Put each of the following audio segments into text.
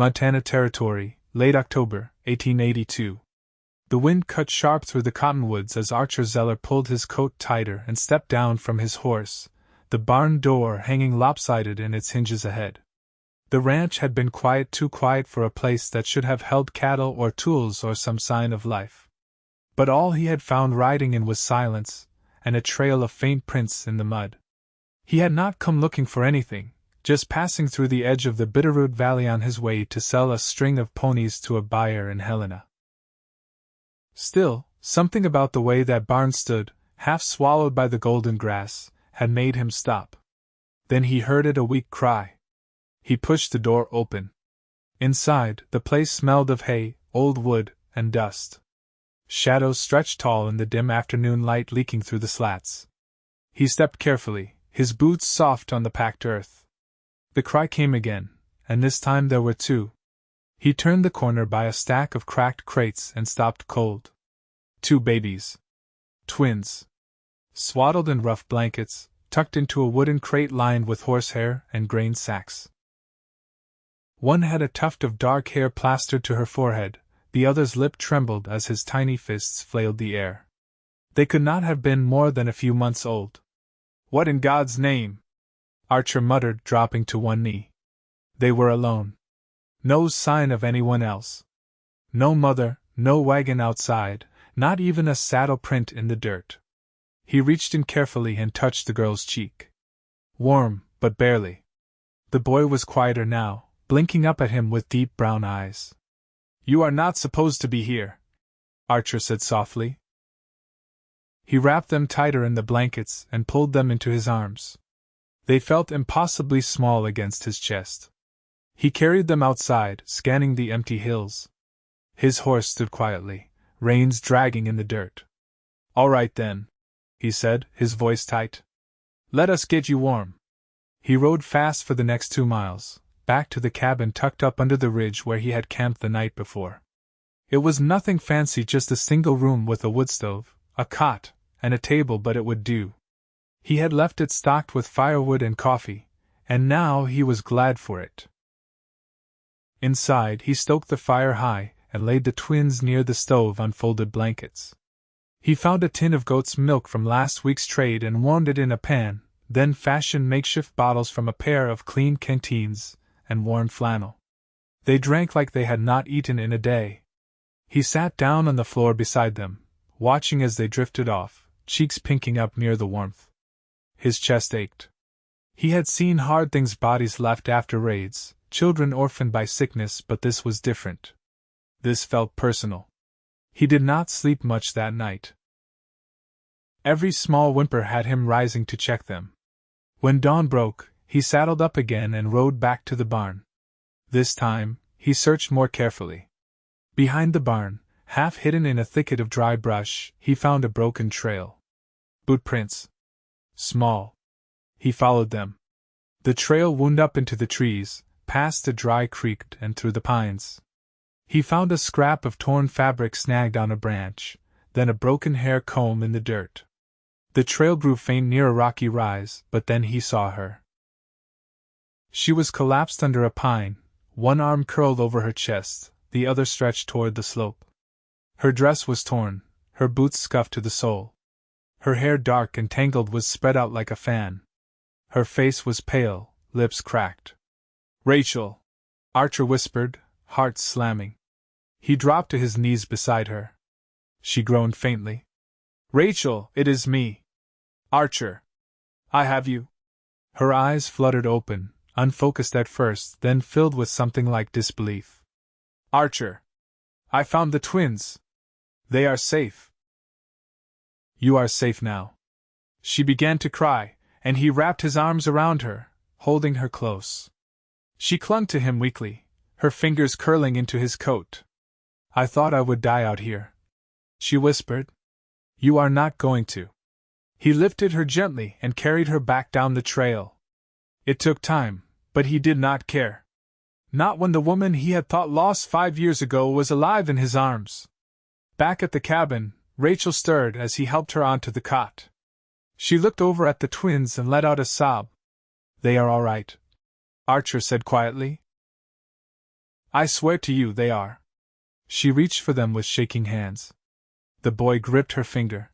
Montana Territory, late October, 1882. The wind cut sharp through the cottonwoods as Archer Zeller pulled his coat tighter and stepped down from his horse, the barn door hanging lopsided in its hinges ahead. The ranch had been quiet, too quiet for a place that should have held cattle or tools or some sign of life. But all he had found riding in was silence, and a trail of faint prints in the mud. He had not come looking for anything, just passing through the edge of the Bitterroot Valley on his way to sell a string of ponies to a buyer in Helena. Still, something about the way that barn stood, half swallowed by the golden grass, had made him stop. Then he heard a weak cry. He pushed the door open. Inside, the place smelled of hay, old wood, and dust. Shadows stretched tall in the dim afternoon light leaking through the slats. He stepped carefully, his boots soft on the packed earth. The cry came again, and this time there were two. He turned the corner by a stack of cracked crates and stopped cold. Two babies. Twins. Swaddled in rough blankets, tucked into a wooden crate lined with horsehair and grain sacks. One had a tuft of dark hair plastered to her forehead, the other's lip trembled as his tiny fists flailed the air. They could not have been more than a few months old. "What in God's name?" Archer muttered, dropping to one knee. They were alone. No sign of anyone else. No mother, no wagon outside, not even a saddle print in the dirt. He reached in carefully and touched the girl's cheek. Warm, but barely. The boy was quieter now, blinking up at him with deep brown eyes. "You are not supposed to be here," Archer said softly. He wrapped them tighter in the blankets and pulled them into his arms. They felt impossibly small against his chest. He carried them outside, scanning the empty hills. His horse stood quietly, reins dragging in the dirt. "All right then," he said, his voice tight. "Let us get you warm." He rode fast for the next 2 miles, back to the cabin tucked up under the ridge where he had camped the night before. It was nothing fancy, just a single room with a wood stove, a cot, and a table, but it would do. He had left it stocked with firewood and coffee, and now he was glad for it. Inside, he stoked the fire high and laid the twins near the stove on folded blankets. He found a tin of goat's milk from last week's trade and warmed it in a pan, then fashioned makeshift bottles from a pair of clean canteens and worn flannel. They drank like they had not eaten in a day. He sat down on the floor beside them, watching as they drifted off, cheeks pinking up near the warmth. His chest ached. He had seen hard things, bodies left after raids, children orphaned by sickness, but this was different. This felt personal. He did not sleep much that night. Every small whimper had him rising to check them. When dawn broke, he saddled up again and rode back to the barn. This time, he searched more carefully. Behind the barn, half hidden in a thicket of dry brush, he found a broken trail. Boot prints. Small. He followed them. The trail wound up into the trees, past a dry creek and through the pines. He found a scrap of torn fabric snagged on a branch, then a broken hair comb in the dirt. The trail grew faint near a rocky rise, but then he saw her. She was collapsed under a pine, one arm curled over her chest, the other stretched toward the slope. Her dress was torn, her boots scuffed to the sole. Her hair, dark and tangled, was spread out like a fan. Her face was pale, lips cracked. "Rachel!" Archer whispered, heart slamming. He dropped to his knees beside her. She groaned faintly. "Rachel, it is me. Archer. I have you." Her eyes fluttered open, unfocused at first, then filled with something like disbelief. "Archer. I found the twins. They are safe." "You are safe now." She began to cry, and he wrapped his arms around her, holding her close. She clung to him weakly, her fingers curling into his coat. "I thought I would die out here," she whispered. "You are not going to." He lifted her gently and carried her back down the trail. It took time, but he did not care. Not when the woman he had thought lost 5 years ago was alive in his arms. Back at the cabin, Rachel stirred as he helped her onto the cot. She looked over at the twins and let out a sob. "They are all right," Archer said quietly. I swear to you they are. She reached for them with shaking hands. The boy gripped her finger.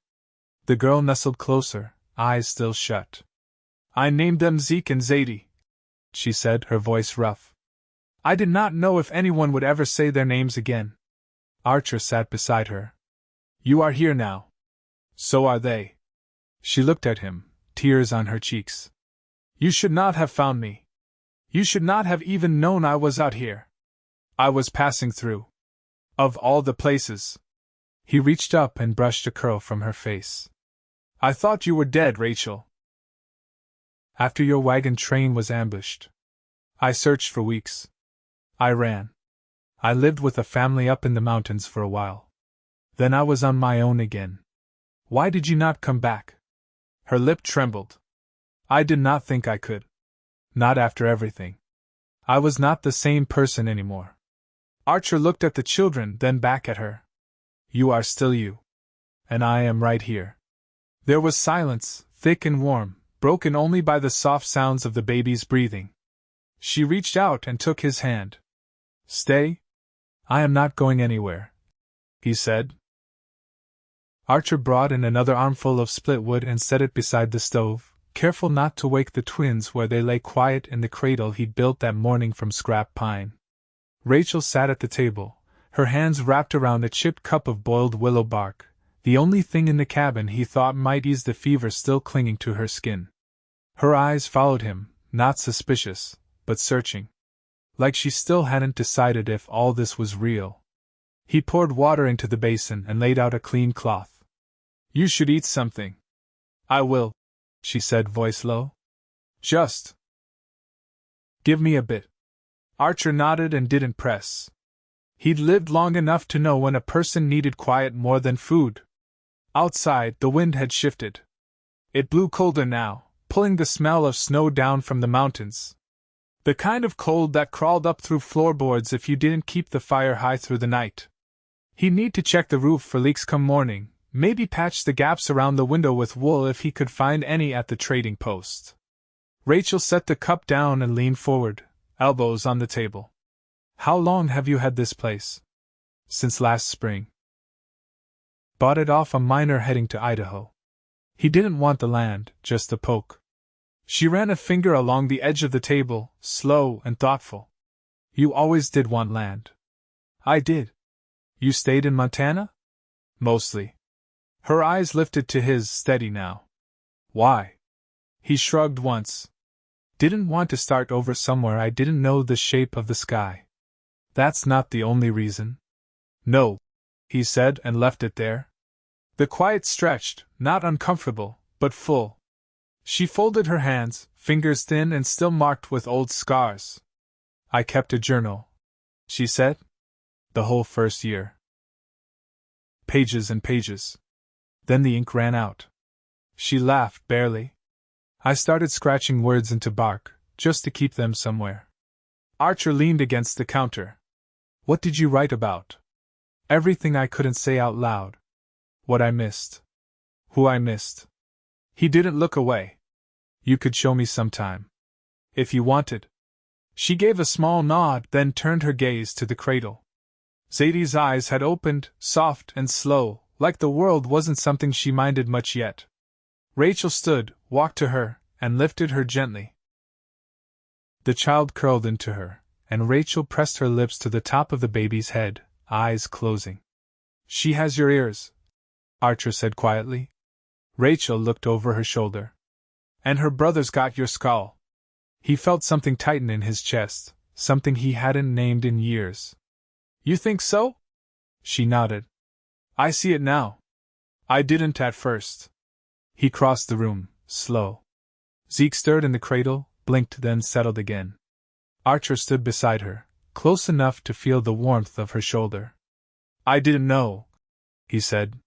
The girl nestled closer, eyes still shut. I named them Zeke and Zadie, she said, her voice rough. I did not know if anyone would ever say their names again. Archer sat beside her. You are here now. So are they. She looked at him, tears on her cheeks. You should not have found me. You should not have even known I was out here. I was passing through. Of all the places. He reached up and brushed a curl from her face. I thought you were dead, Rachel. After your wagon train was ambushed. I searched for weeks. I ran. I lived with a family up in the mountains for a while. Then I was on my own again. Why did you not come back? Her lip trembled. I did not think I could. Not after everything. I was not the same person anymore. Archer looked at the children, then back at her. You are still you. And I am right here. There was silence, thick and warm, broken only by the soft sounds of the baby's breathing. She reached out and took his hand. Stay? I am not going anywhere, he said. Archer brought in another armful of split wood and set it beside the stove, careful not to wake the twins where they lay quiet in the cradle he'd built that morning from scrap pine. Rachel sat at the table, her hands wrapped around a chipped cup of boiled willow bark, the only thing in the cabin he thought might ease the fever still clinging to her skin. Her eyes followed him, not suspicious, but searching. Like she still hadn't decided if all this was real. He poured water into the basin and laid out a clean cloth. You should eat something. I will, she said, voice low. Just give me a bit. Archer nodded and didn't press. He'd lived long enough to know when a person needed quiet more than food. Outside, the wind had shifted. It blew colder now, pulling the smell of snow down from the mountains. The kind of cold that crawled up through floorboards if you didn't keep the fire high through the night. He'd need to check the roof for leaks come morning, maybe patch the gaps around the window with wool if he could find any at the trading post. Rachel set the cup down and leaned forward, elbows on the table. How long have you had this place? Since last spring. Bought it off a miner heading to Idaho. He didn't want the land, just the poke. She ran a finger along the edge of the table, slow and thoughtful. You always did want land. I did. You stayed in Montana? Mostly. Her eyes lifted to his, steady now. Why? He shrugged once. Didn't want to start over somewhere I didn't know the shape of the sky. That's not the only reason. No, he said and left it there. The quiet stretched, not uncomfortable, but full. She folded her hands, fingers thin and still marked with old scars. I kept a journal, she said. The whole first year. Pages and pages. Then the ink ran out. She laughed, barely. I started scratching words into bark, just to keep them somewhere. Archer leaned against the counter. What did you write about? Everything I couldn't say out loud. What I missed. Who I missed. He didn't look away. You could show me sometime. If you wanted. She gave a small nod, then turned her gaze to the cradle. Zadie's eyes had opened, soft and slow, like the world wasn't something she minded much yet. Rachel stood, walked to her, and lifted her gently. The child curled into her, and Rachel pressed her lips to the top of the baby's head, eyes closing. She has your ears, Archer said quietly. Rachel looked over her shoulder. And her brother's got your skull. He felt something tighten in his chest, something he hadn't named in years. You think so? She nodded. I see it now. I didn't at first. He crossed the room, slow. Zeke stirred in the cradle, blinked, then settled again. Archer stood beside her, close enough to feel the warmth of her shoulder. I didn't know, he said.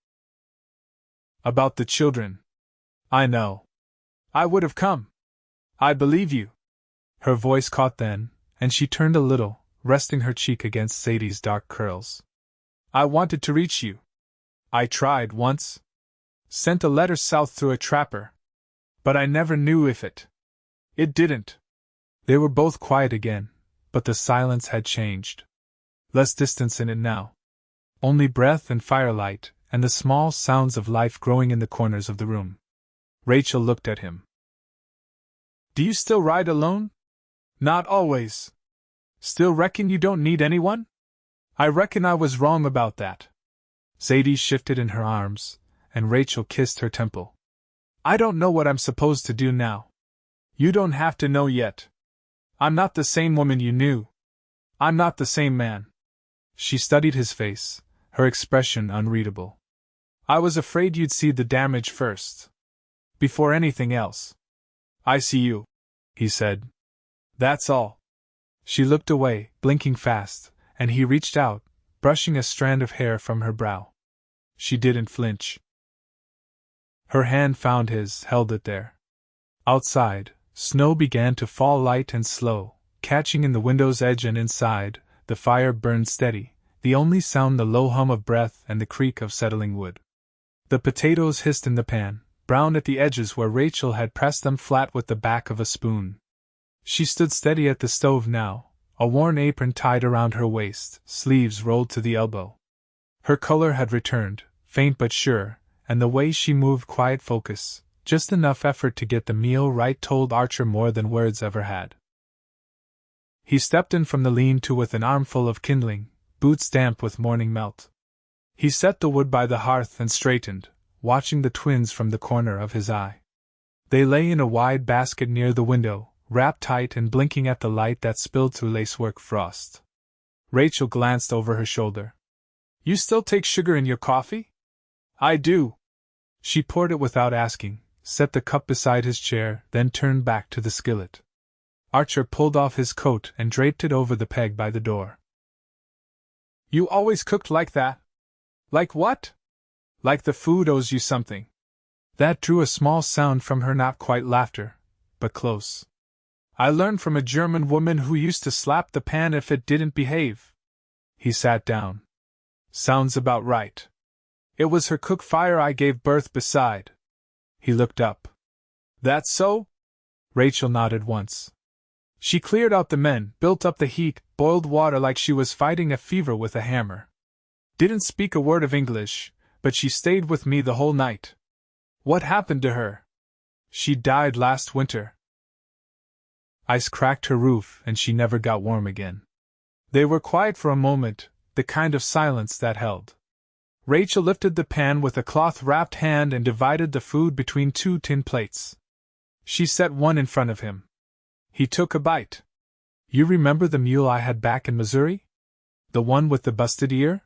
About the children. I know. I would have come. I believe you. Her voice caught then, and she turned a little, resting her cheek against Sadie's dark curls. I wanted to reach you. I tried once. Sent a letter south through a trapper. But I never knew if it didn't. They were both quiet again, but the silence had changed. Less distance in it now. Only breath and firelight, and the small sounds of life growing in the corners of the room. Rachel looked at him. Do you still ride alone? Not always. Still reckon you don't need anyone? I reckon I was wrong about that. Zadie shifted in her arms, and Rachel kissed her temple. I don't know what I'm supposed to do now. You don't have to know yet. I'm not the same woman you knew. I'm not the same man. She studied his face, her expression unreadable. I was afraid you'd see the damage first. Before anything else. I see you, he said. That's all. She looked away, blinking fast, and he reached out, brushing a strand of hair from her brow. She didn't flinch. Her hand found his, held it there. Outside, snow began to fall light and slow, catching in the window's edge, and inside, the fire burned steady, the only sound the low hum of breath and the creak of settling wood. The potatoes hissed in the pan, brown at the edges where Rachel had pressed them flat with the back of a spoon. She stood steady at the stove now, a worn apron tied around her waist, sleeves rolled to the elbow. Her color had returned, faint but sure, and the way she moved quiet focus, just enough effort to get the meal right, told Archer more than words ever had. He stepped in from the lean-to with an armful of kindling, boots damp with morning melt. He set the wood by the hearth and straightened, watching the twins from the corner of his eye. They lay in a wide basket near the window, wrapped tight and blinking at the light that spilled through lacework frost. Rachel glanced over her shoulder. You still take sugar in your coffee? I do. She poured it without asking, set the cup beside his chair, then turned back to the skillet. Archer pulled off his coat and draped it over the peg by the door. You always cooked like that? Like what? Like the food owes you something. That drew a small sound from her, not quite laughter, but close. I learned from a German woman who used to slap the pan if it didn't behave. He sat down. Sounds about right. It was her cook fire I gave birth beside. He looked up. That's so? Rachel nodded once. She cleared out the men, built up the heat, boiled water like she was fighting a fever with a hammer. Didn't speak a word of English, but she stayed with me the whole night. What happened to her? She died last winter. Ice cracked her roof and she never got warm again. They were quiet for a moment, the kind of silence that held. Rachel lifted the pan with a cloth-wrapped hand and divided the food between two tin plates. She set one in front of him. He took a bite. You remember the mule I had back in Missouri? The one with the busted ear?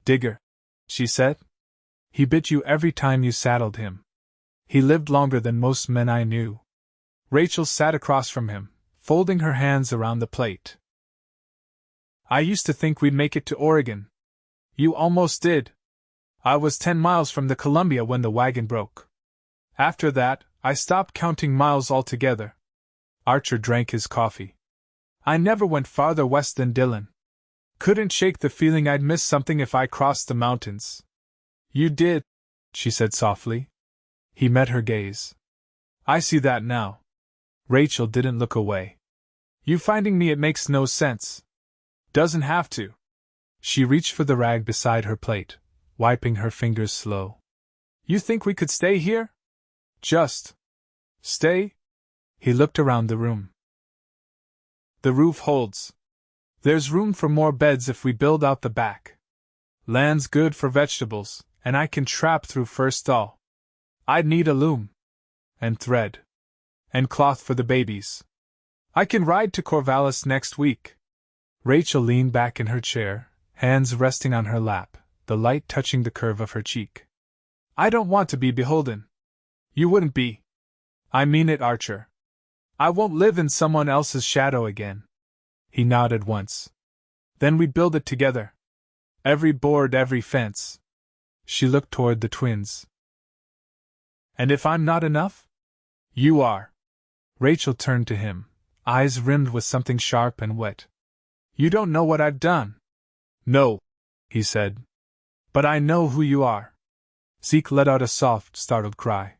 Digger, she said. He bit you every time you saddled him. He lived longer than most men I knew. Rachel sat across from him, folding her hands around the plate. I used to think we'd make it to Oregon. You almost did. I was 10 miles from the Columbia when the wagon broke. After that, I stopped counting miles altogether. Archer drank his coffee. I never went farther west than Dillon. Couldn't shake the feeling I'd miss something if I crossed the mountains. You did, she said softly. He met her gaze. I see that now. Rachel didn't look away. You finding me, it makes no sense. Doesn't have to. She reached for the rag beside her plate, wiping her fingers slow. You think we could stay here? Just stay? He looked around the room. The roof holds. There's room for more beds if we build out the back. Land's good for vegetables, and I can trap through first stall. I'd need a loom. And thread. And cloth for the babies. I can ride to Corvallis next week. Rachel leaned back in her chair, hands resting on her lap, the light touching the curve of her cheek. I don't want to be beholden. You wouldn't be. I mean it, Archer. I won't live in someone else's shadow again. He nodded once. Then we build it together. Every board, every fence. She looked toward the twins. And if I'm not enough? You are. Rachel turned to him, eyes rimmed with something sharp and wet. You don't know what I've done. No, he said. But I know who you are. Zeke let out a soft, startled cry.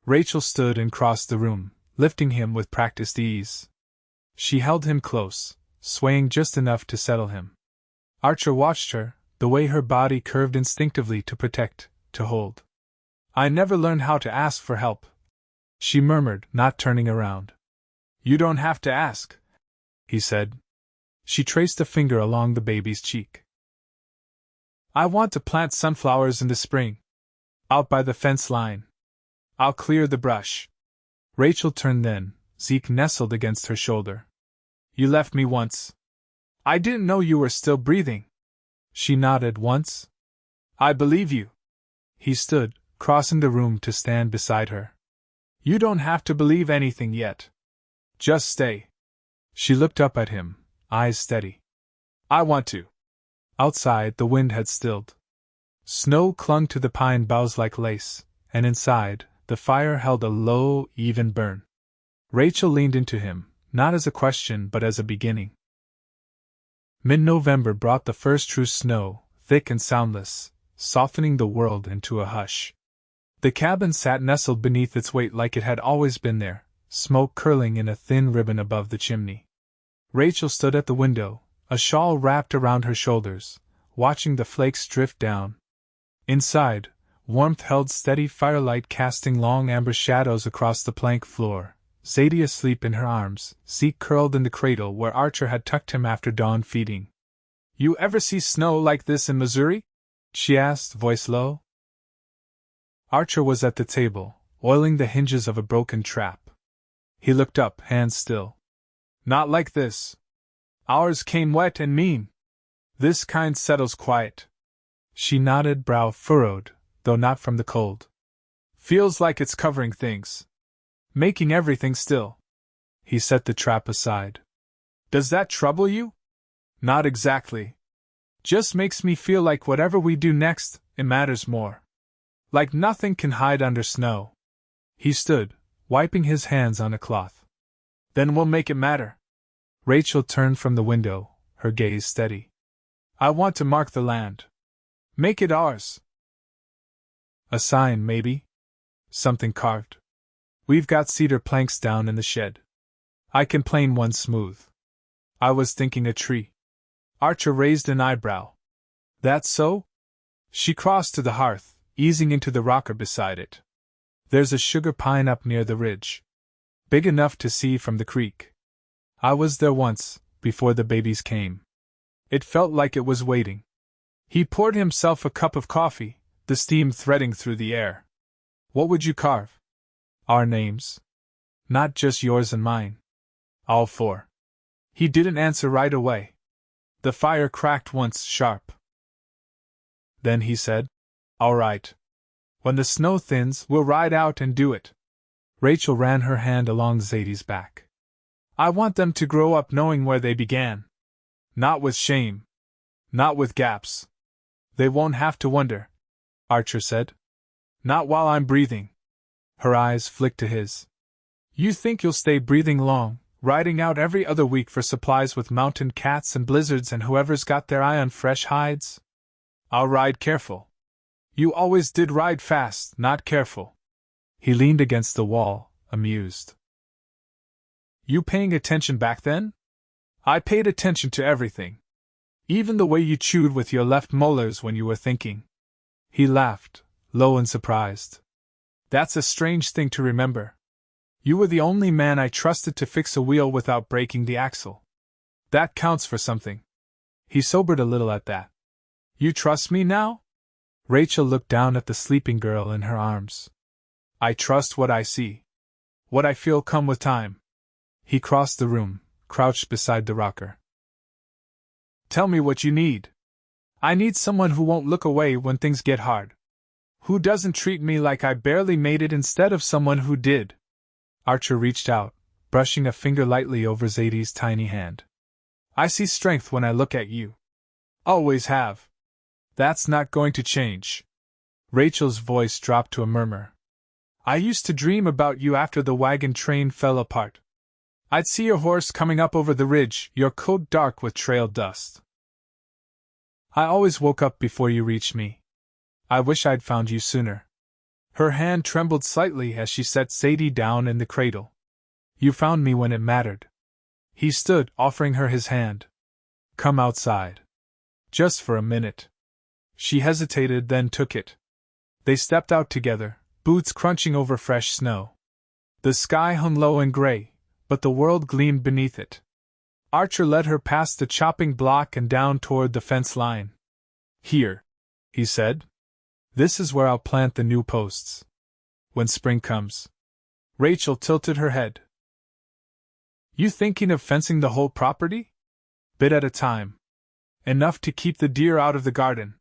Rachel stood and crossed the room, lifting him with practiced ease. She held him close, swaying just enough to settle him. Archer watched her, the way her body curved instinctively to protect, to hold. "I never learned how to ask for help," she murmured, not turning around. "You don't have to ask," he said. She traced a finger along the baby's cheek. "I want to plant sunflowers in the spring. Out by the fence line. I'll clear the brush." Rachel turned then, Zeke nestled against her shoulder. "You left me once. I didn't know you were still breathing." She nodded once. "I believe you." He stood, crossing the room to stand beside her. "You don't have to believe anything yet. Just stay." She looked up at him, eyes steady. "I want to." Outside, the wind had stilled. Snow clung to the pine boughs like lace, and inside, the fire held a low, even burn. Rachel leaned into him, not as a question but as a beginning. Mid-November brought the first true snow, thick and soundless, softening the world into a hush. The cabin sat nestled beneath its weight like it had always been there, smoke curling in a thin ribbon above the chimney. Rachel stood at the window, a shawl wrapped around her shoulders, watching the flakes drift down. Inside, warmth held steady firelight casting long amber shadows across the plank floor, Zadie asleep in her arms, Zeke curled in the cradle where Archer had tucked him after dawn feeding. "You ever see snow like this in Missouri?" she asked, voice low. Archer was at the table, oiling the hinges of a broken trap. He looked up, hands still. "Not like this. Ours came wet and mean. This kind settles quiet." She nodded, brow furrowed, though not from the cold. "Feels like it's covering things. Making everything still." He set the trap aside. "Does that trouble you?" "Not exactly. Just makes me feel like whatever we do next, it matters more. Like nothing can hide under snow." He stood, wiping his hands on a cloth. "Then we'll make it matter." Rachel turned from the window, her gaze steady. "I want to mark the land. Make it ours. A sign, maybe? Something carved. We've got cedar planks down in the shed. I can plane one smooth." "I was thinking a tree." Archer raised an eyebrow. "That's so?" She crossed to the hearth, easing into the rocker beside it. "There's a sugar pine up near the ridge. Big enough to see from the creek. I was there once, before the babies came. It felt like it was waiting." He poured himself a cup of coffee, the steam threading through the air. "What would you carve?" "Our names. Not just yours and mine. All four." He didn't answer right away. The fire cracked once, sharp. Then he said, "All right. When the snow thins, we'll ride out and do it." Rachel ran her hand along Zadie's back. "I want them to grow up knowing where they began. Not with shame. Not with gaps. They won't have to wonder," Archer said. "Not while I'm breathing." Her eyes flicked to his. "You think you'll stay breathing long, riding out every other week for supplies with mountain cats and blizzards and whoever's got their eye on fresh hides? I'll ride careful. You always did ride fast, not careful." He leaned against the wall, amused. "You paying attention back then?" "I paid attention to everything. Even the way you chewed with your left molars when you were thinking." He laughed, low and surprised. "That's a strange thing to remember. You were the only man I trusted to fix a wheel without breaking the axle. That counts for something." He sobered a little at that. "You trust me now?" Rachel looked down at the sleeping girl in her arms. "I trust what I see. What I feel come with time." He crossed the room, crouched beside the rocker. "Tell me what you need. I need someone who won't look away when things get hard. Who doesn't treat me like I barely made it instead of someone who did." Archer reached out, brushing a finger lightly over Zadie's tiny hand. "I see strength when I look at you. Always have. That's not going to change." Rachel's voice dropped to a murmur. "I used to dream about you after the wagon train fell apart. I'd see your horse coming up over the ridge, your coat dark with trail dust. I always woke up before you reached me. I wish I'd found you sooner." Her hand trembled slightly as she set Zadie down in the cradle. "You found me when it mattered." He stood, offering her his hand. "Come outside." Just for a minute. She hesitated, then took it. They stepped out together, boots crunching over fresh snow. The sky hung low and gray, but the world gleamed beneath it. Archer led her past the chopping block and down toward the fence line. Here, he said. This is where I'll plant the new posts. When spring comes. Rachel tilted her head. You thinking of fencing the whole property? Bit at a time. Enough to keep the deer out of the garden.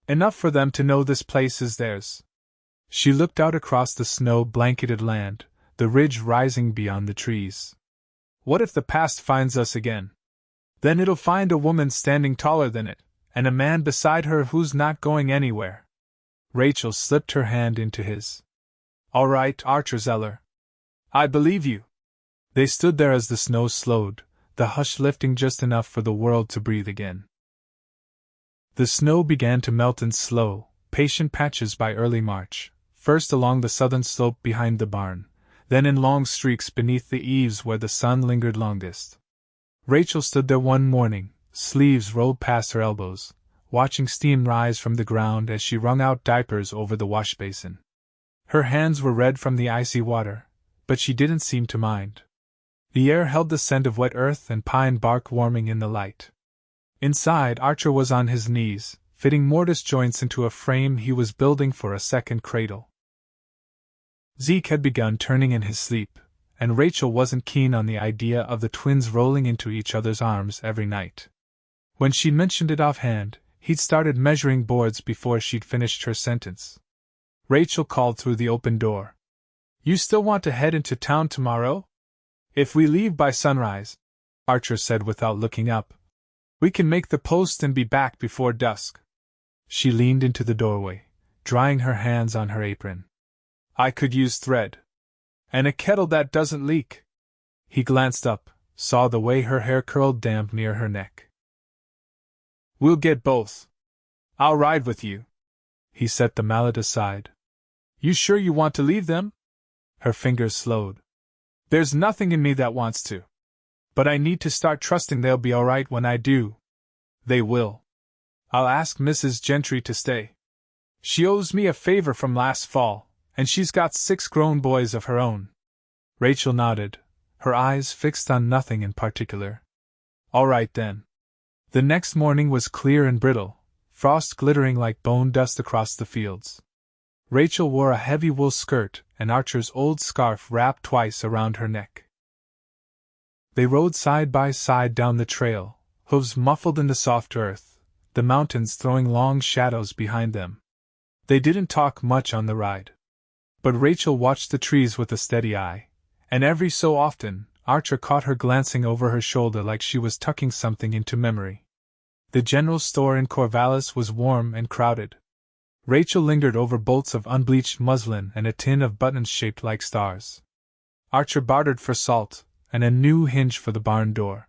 Enough for them to know this place is theirs. She looked out across the snow-blanketed land, the ridge rising beyond the trees. What if the past finds us again? Then it'll find a woman standing taller than it, and a man beside her who's not going anywhere. Rachel slipped her hand into his. All right, Archer Zeller. I believe you. They stood there as the snow slowed, the hush lifting just enough for the world to breathe again. The snow began to melt in slow, patient patches by early March, first along the southern slope behind the barn, then in long streaks beneath the eaves where the sun lingered longest. Rachel stood there one morning, sleeves rolled past her elbows, watching steam rise from the ground as she wrung out diapers over the wash basin. Her hands were red from the icy water, but she didn't seem to mind. The air held the scent of wet earth and pine bark warming in the light. Inside, Archer was on his knees, fitting mortise joints into a frame he was building for a second cradle. Zeke had begun turning in his sleep, and Rachel wasn't keen on the idea of the twins rolling into each other's arms every night. When she mentioned it offhand, he'd started measuring boards before she'd finished her sentence. Rachel called through the open door. You still want to head into town tomorrow? If we leave by sunrise, Archer said without looking up, we can make the post and be back before dusk. She leaned into the doorway, drying her hands on her apron. I could use thread. And a kettle that doesn't leak. He glanced up, saw the way her hair curled damp near her neck. We'll get both. I'll ride with you. He set the mallet aside. You sure you want to leave them? Her fingers slowed. There's nothing in me that wants to. But I need to start trusting they'll be all right when I do. They will. I'll ask Mrs. Gentry to stay. She owes me a favor from last fall, and she's got 6 grown boys of her own. Rachel nodded, her eyes fixed on nothing in particular. All right then. The next morning was clear and brittle, frost glittering like bone dust across the fields. Rachel wore a heavy wool skirt and Archer's old scarf wrapped twice around her neck. They rode side by side down the trail, hooves muffled in the soft earth, the mountains throwing long shadows behind them. They didn't talk much on the ride. But Rachel watched the trees with a steady eye, and every so often, Archer caught her glancing over her shoulder like she was tucking something into memory. The general store in Corvallis was warm and crowded. Rachel lingered over bolts of unbleached muslin and a tin of buttons shaped like stars. Archer bartered for salt and a new hinge for the barn door.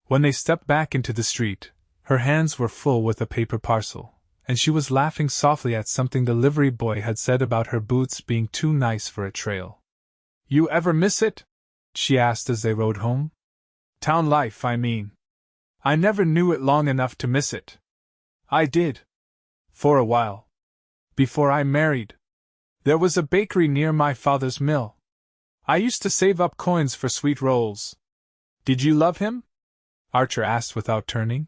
When they stepped back into the street, her hands were full with a paper parcel, and she was laughing softly at something the livery boy had said about her boots being too nice for a trail. You ever miss it? She asked as they rode home. Town life, I mean. I never knew it long enough to miss it. I did. For a while. Before I married. There was a bakery near my father's mill. I used to save up coins for sweet rolls. Did you love him? Archer asked without turning.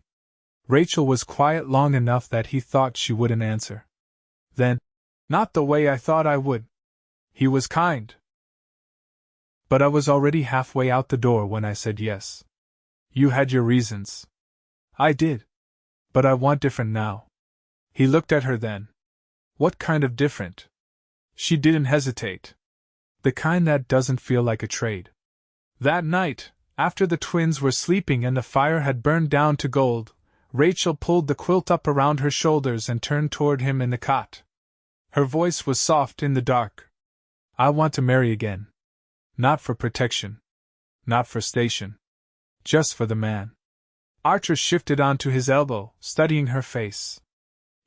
Rachel was quiet long enough that he thought she wouldn't answer. Then, not the way I thought I would. He was kind. But I was already halfway out the door when I said yes. You had your reasons. I did. But I want different now. He looked at her then. What kind of different? She didn't hesitate. The kind that doesn't feel like a trade. That night, after the twins were sleeping and the fire had burned down to gold, Rachel pulled the quilt up around her shoulders and turned toward him in the cot. Her voice was soft in the dark. I want to marry again. Not for protection. Not for station. Just for the man. Archer shifted onto his elbow, studying her face.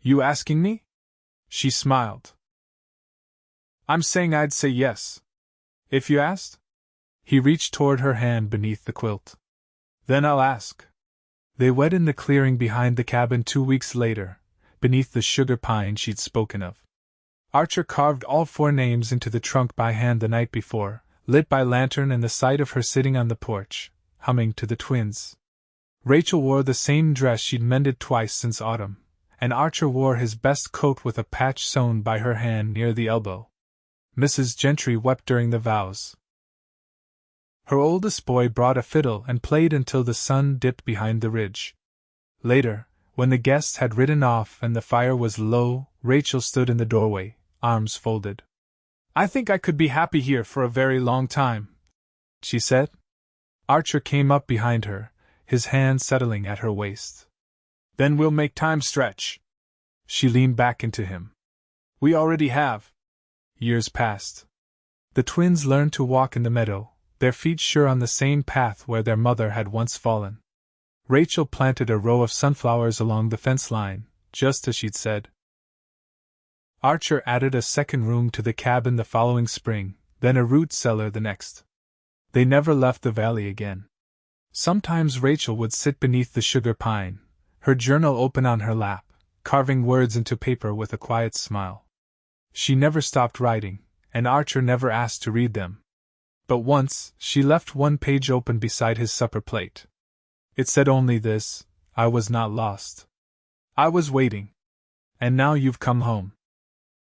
You asking me? She smiled. I'm saying I'd say yes. If you asked? He reached toward her hand beneath the quilt. Then I'll ask. They wed in the clearing behind the cabin 2 weeks later, beneath the sugar pine she'd spoken of. Archer carved all 4 names into the trunk by hand the night before, lit by lantern, and the sight of her sitting on the porch, humming to the twins. Rachel wore the same dress she'd mended twice since autumn, and Archer wore his best coat with a patch sewn by her hand near the elbow. Mrs. Gentry wept during the vows. Her oldest boy brought a fiddle and played until the sun dipped behind the ridge. Later, when the guests had ridden off and the fire was low, Rachel stood in the doorway, arms folded. "I think I could be happy here for a very long time," she said. Archer came up behind her, his hand settling at her waist. "Then we'll make time stretch." She leaned back into him. "We already have." Years passed. The twins learned to walk in the meadow, their feet sure on the same path where their mother had once fallen. Rachel planted a row of sunflowers along the fence line, just as she'd said. Archer added a second room to the cabin the following spring, then a root cellar the next. They never left the valley again. Sometimes Rachel would sit beneath the sugar pine, her journal open on her lap, carving words into paper with a quiet smile. She never stopped writing, and Archer never asked to read them. But once, she left one page open beside his supper plate. It said only this: "I was not lost. I was waiting. And now you've come home."